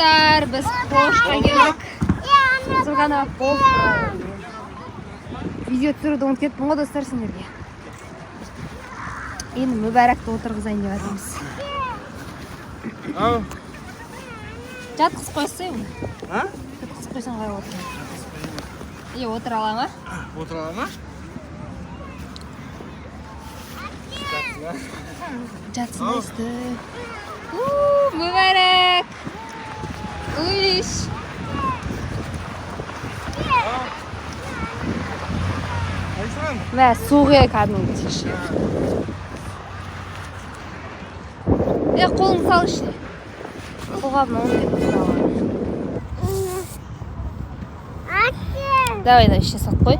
достар, біз Пошқа келдік. Қазір ғана видео түсіруді ұмытып кеттім ғой достар сендерге. Енді мүбәрәкті отырғызайын деп жатырмыз. Жатқыз қойсай оны. Жатқыз қойсаң қалай отырмын? Отыра ала ма? Отыра ала ма? Жатсын өсті. Мүбәрәк! Үйш! Мә, суғыя кәдімгі теші. Қолың сал ішіне. Қолға бұны оны кетіп тұралар. Давай, ішіне сат қой.